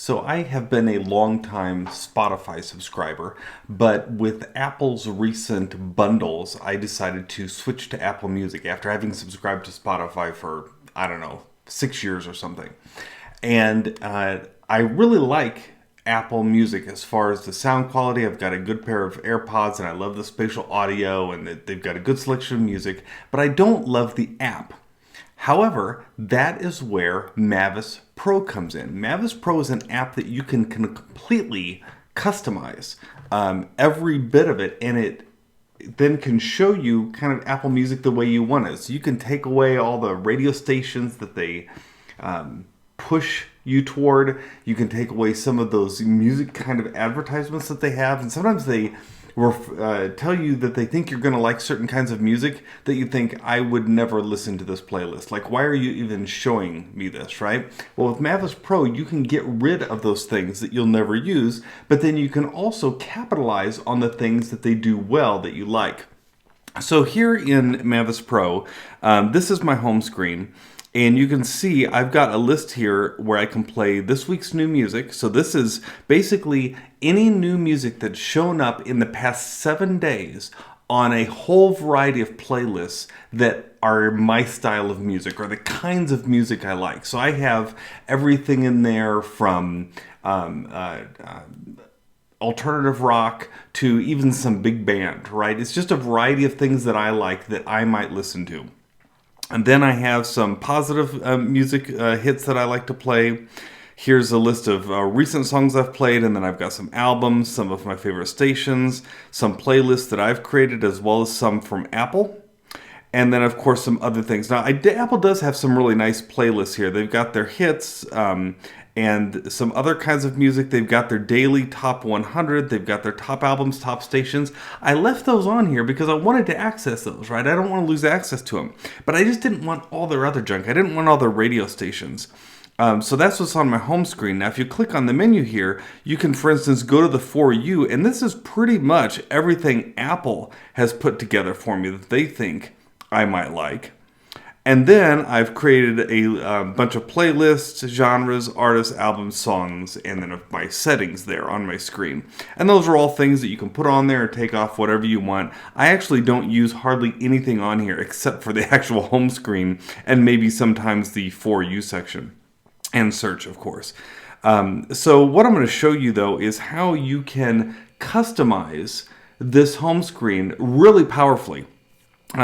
So I have been a longtime Spotify subscriber, but with Apple's recent bundles, I decided to switch to Apple Music after having subscribed to Spotify for, I don't know, 6 years or something. And I really like Apple Music as far as the sound quality. I've got a good pair of AirPods and I love the spatial audio and they've got a good selection of music, but I don't love the app. However, that is where Mavis Pro comes in. Mavis Pro is an app that you can completely customize every bit of it, and it then can show you kind of Apple Music the way you want it. So you can take away all the radio stations that they push you toward. You can take away some of those music kind of advertisements that they have, and sometimes they tell you that they think you're going to like certain kinds of music that you think, I would never listen to this playlist. Like, why are you even showing me this, right? Well, with Mavis Pro, you can get rid of those things that you'll never use, but then you can also capitalize on the things that they do well that you like. So here in Mavis Pro, this is my home screen. And you can see I've got a list here where I can play this week's new music. So this is basically any new music that's shown up in the past 7 days on a whole variety of playlists that are my style of music or the kinds of music I like. So I have everything in there from alternative rock to even some big band, right? It's just a variety of things that I like that I might listen to. And then I have some positive music hits that I like to play. Here's a list of recent songs I've played, and then I've got some albums, some of my favorite stations, some playlists that I've created, as well as some from Apple. And then, of course, some other things. Now, Apple does have some really nice playlists here. They've got their hits and some other kinds of music. They've got their daily top 100. They've got their top albums, top stations. I left those on here because I wanted to access those, right? I don't want to lose access to them. But I just didn't want all their other junk. I didn't want all their radio stations. So that's what's on my home screen. Now, if you click on the menu here, you can, for instance, go to the For You. And this is pretty much everything Apple has put together for me that they think I might like. And then I've created a bunch of playlists, genres, artists, albums, songs, and then my settings there on my screen. And those are all things that you can put on there or take off whatever you want. I actually don't use hardly anything on here except for the actual home screen and maybe sometimes the For You section and search, of course. So what I'm going to show you, though, is how you can customize this home screen really powerfully.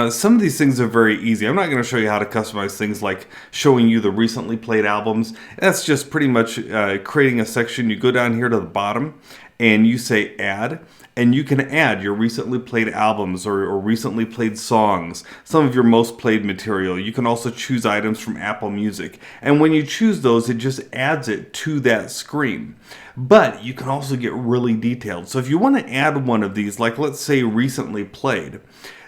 Some of these things are very easy. I'm not going to show you how to customize things like showing you the recently played albums. That's just pretty much creating a section. You go down here to the bottom and you say add, and you can add your recently played albums or recently played songs, some of your most played material. You can also choose items from Apple Music. And when you choose those, it just adds it to that screen. But you can also get really detailed. So if you want to add one of these, like let's say recently played,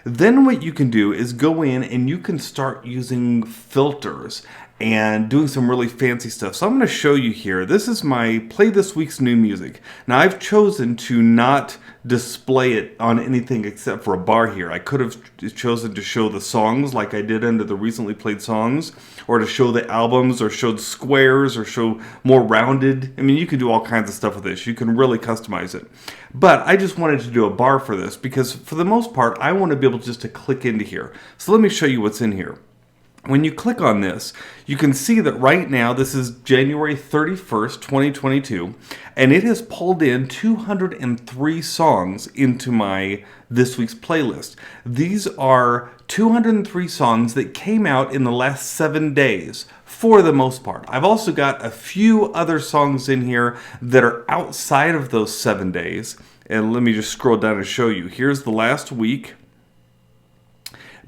then what you can do is go in and you can start using filters and doing some really fancy stuff. So I'm going to show you here. This is my play this week's new music. Now I've chosen to not display it on anything except for a bar here. I could have chosen to show the songs like I did under the recently played songs, or to show the albums, or show squares, or show more rounded. I mean, you can do all kinds of stuff with this. You can really customize it. But I just wanted to do a bar for this because for the most part, I want to be able just to click into here. So let me show you what's in here. When you click on this, you can see that right now, this is January 31st, 2022, and it has pulled in 203 songs into my this week's playlist. These are 203 songs that came out in the last 7 days, for the most part. I've also got a few other songs in here that are outside of those 7 days, and let me just scroll down and show you. Here's the last week.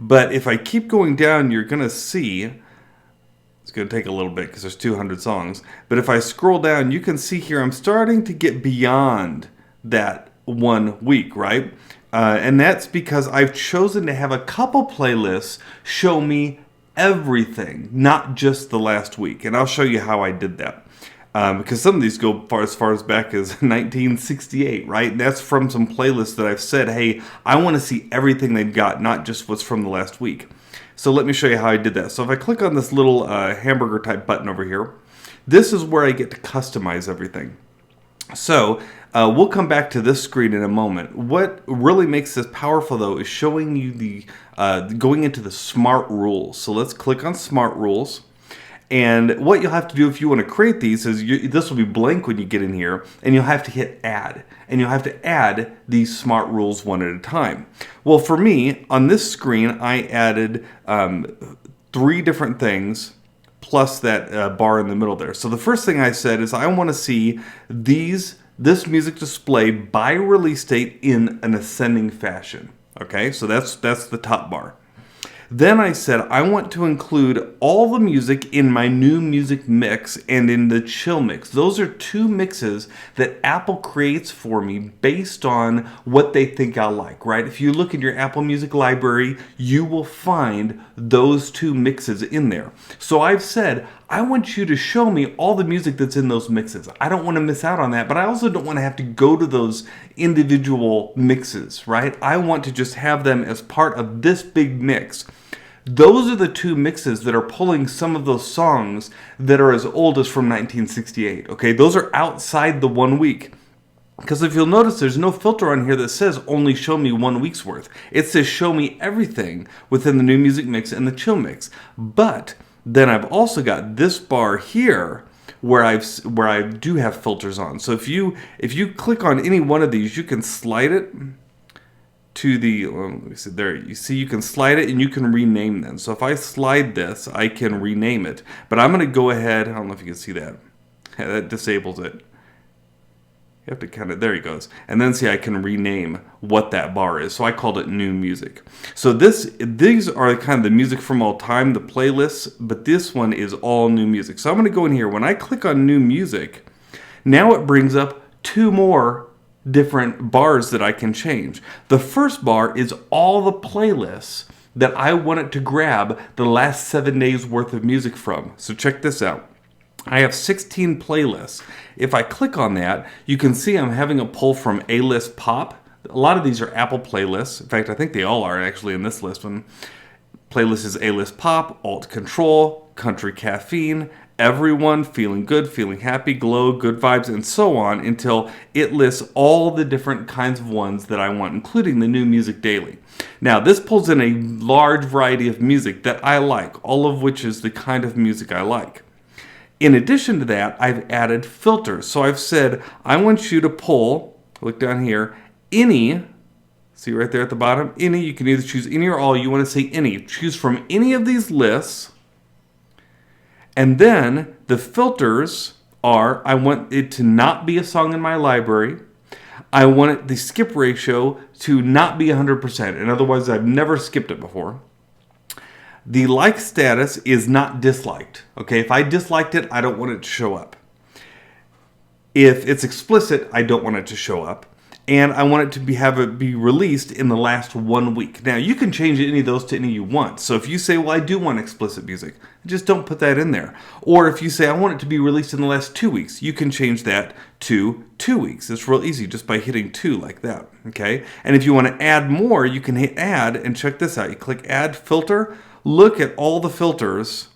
But if I keep going down, you're going to see, it's going to take a little bit because there's 200 songs. But if I scroll down, you can see here I'm starting to get beyond that 1 week, right? And that's because I've chosen to have a couple playlists show me everything, not just the last week. And I'll show you how I did that. Because some of these go as far as back as 1968, right? And that's from some playlists that I've said, hey, I want to see everything they've got, not just what's from the last week. So let me show you how I did that. So if I click on this little hamburger type button over here, This is where I get to customize everything. So we'll come back to this screen in a moment. What really makes this powerful, though, is showing you the going into the smart rules. So let's click on smart rules. And what you'll have to do if you want to create these is this will be blank when you get in here, and you'll have to hit add. And you'll have to add these smart rules one at a time. Well, for me, on this screen, I added 3 different things plus that bar in the middle there. So the first thing I said is I want to see this music display by release date in an ascending fashion. Okay, so that's the top bar. Then I said I want to include all the music in my new music mix and in the chill mix. Those are 2 mixes that Apple creates for me based on what they think I'll like, right? If you look in your Apple Music library, you will find those 2 mixes in there. So I've said, I want you to show me all the music that's in those mixes. I don't want to miss out on that, but I also don't want to have to go to those individual mixes, right? I want to just have them as part of this big mix. Those are the 2 mixes that are pulling some of those songs that are as old as from 1968, okay? Those are outside the 1 week. Because if you'll notice, there's no filter on here that says only show me 1 week's worth. It says show me everything within the new music mix and the chill mix. But then I've also got this bar here where I do have filters on. So if you click on any one of these, you can slide it to the, let me see, there, you see you can slide it and you can rename them. So if I slide this, I can rename it. But I'm going to go ahead, I don't know if you can see that. Yeah, that disables it. You have to kind of, there he goes. And then see, I can rename what that bar is. So I called it new music. So these are kind of the music from all time, the playlists, but this one is all new music. So I'm going to go in here. When I click on new music, now it brings up 2 more different bars that I can change. The first bar is all the playlists that I want it to grab the last 7 days worth of music from. So check this out. I have 16 playlists. If I click on that, you can see I'm having a pull from A-List Pop. A lot of these are Apple playlists. In fact, I think they all are actually in this list one. Playlist is A-List Pop, Alt Control, Country Caffeine, Everyone, Feeling Good, Feeling Happy, Glow, Good Vibes, and so on until it lists all the different kinds of ones that I want, including the new music daily. Now, this pulls in a large variety of music that I like, all of which is the kind of music I like. In addition to that, I've added filters. So I've said, I want you to pull, look down here, any, see right there at the bottom, any, you can either choose any or all, you want to say any. Choose from any of these lists. And then the filters are, I want it to not be a song in my library. I want the skip ratio to not be 100%. In other words, I've never skipped it before. The like status is not disliked. Okay, if I disliked it, I don't want it to show up. If it's explicit, I don't want it to show up. And I want it to have it be released in the last 1 week. Now, you can change any of those to any you want. So if you say, well, I do want explicit music, just don't put that in there. Or if you say, I want it to be released in the last 2 weeks, you can change that to 2 weeks. It's real easy just by hitting 2 like that, okay? And if you want to add more, you can hit add and check this out. You click add filter. Look at all the filters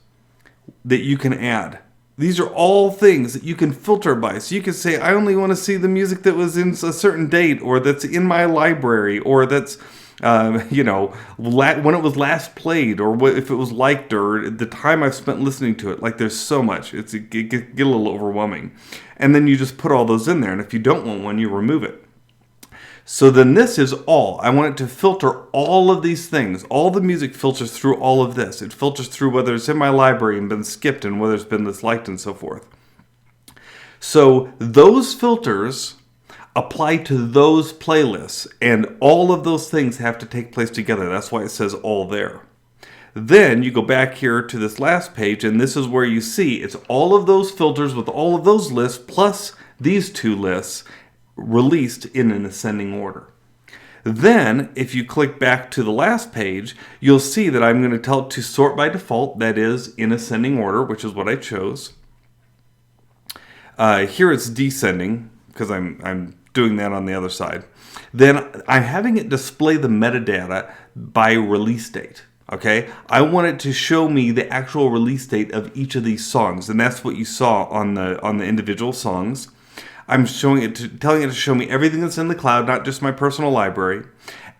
that you can add. These are all things that you can filter by. So you can say, I only want to see the music that was in a certain date, or that's in my library, or that's, when it was last played, or if it was liked, or the time I've spent listening to it. Like, there's so much. It get a little overwhelming. And then you just put all those in there. And if you don't want one, you remove it. So then this is all. I want it to filter all of these things. All the music filters through all of this. It filters through whether it's in my library and been skipped and whether it's been disliked and so forth. So those filters apply to those playlists, and all of those things have to take place together. That's why it says all there. Then you go back here to this last page, and this is where you see it's all of those filters with all of those lists plus these 2 lists released in an ascending order. Then, if you click back to the last page, you'll see that I'm going to tell it to sort by default, that is, in ascending order, which is what I chose. Here it's descending, because I'm doing that on the other side. Then I'm having it display the metadata by release date. Okay, I want it to show me the actual release date of each of these songs, and that's what you saw on the individual songs. I'm telling it to show me everything that's in the cloud, not just my personal library.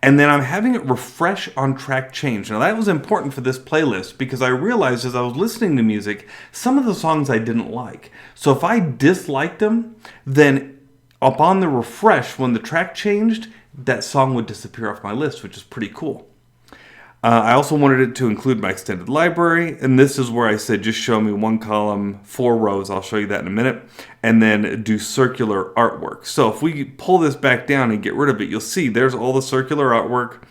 And then I'm having it refresh on track change. Now that was important for this playlist because I realized as I was listening to music, some of the songs I didn't like. So if I disliked them, then upon the refresh, when the track changed, that song would disappear off my list, which is pretty cool. I also wanted it to include my extended library, and this is where I said just show me 1 column, 4 rows. I'll show you that in a minute, and then do circular artwork. So if we pull this back down and get rid of it, you'll see there's all the circular artwork.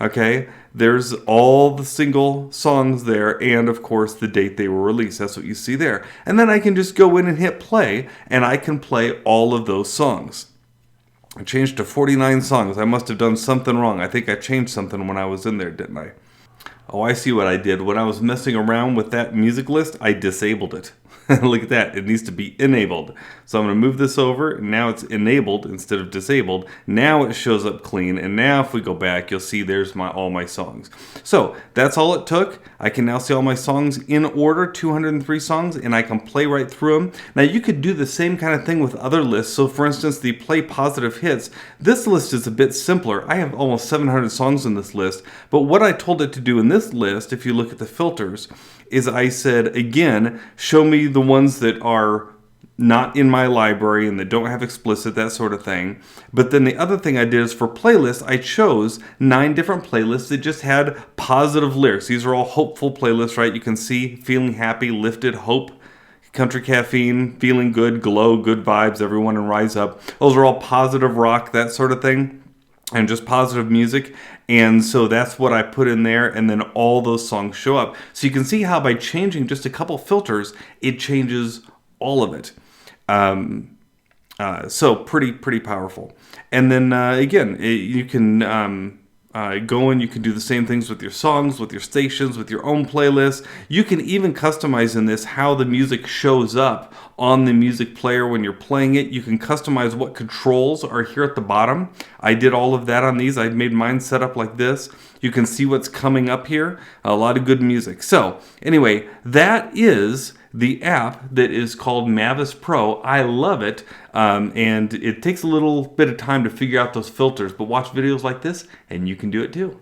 Okay, there's all the single songs there, and of course the date they were released. That's what you see there. And then I can just go in and hit play, and I can play all of those songs. I changed to 49 songs. I must have done something wrong. I think I changed something when I was in there, didn't I? Oh, I see what I did. When I was messing around with that music list, I disabled it. Look at that. It needs to be enabled. So I'm going to move this over, and now it's enabled instead of disabled. Now it shows up clean, and now if we go back, you'll see there's all my songs. So that's all it took. I can now see all my songs in order, 203 songs, and I can play right through them. Now you could do the same kind of thing with other lists. So for instance, the play positive hits. This list is a bit simpler. I have almost 700 songs in this list, but what I told it to do in this list, if you look at the filters, is I said, again, show me the ones that are not in my library and that don't have explicit, that sort of thing. But then the other thing I did is for playlists, I chose 9 different playlists that just had positive lyrics. These are all hopeful playlists, right? You can see feeling happy, lifted, hope, country caffeine, feeling good, glow, good vibes, everyone and rise up. Those are all positive rock, that sort of thing. And just positive music, and so that's what I put in there, and then all those songs show up. So you can see how by changing just a couple filters, it changes all of it. So pretty powerful. And then again, you can go and you can do the same things with your songs, with your stations, with your own playlists. You can even customize in this how the music shows up on the music player when you're playing it. You can customize what controls are here at the bottom. I did all of that on these. I made mine set up like this. You can see what's coming up here. A lot of good music. So anyway, that is the app that is called Mavis Pro. I love it, and it takes a little bit of time to figure out those filters, but watch videos like this and you can do it too.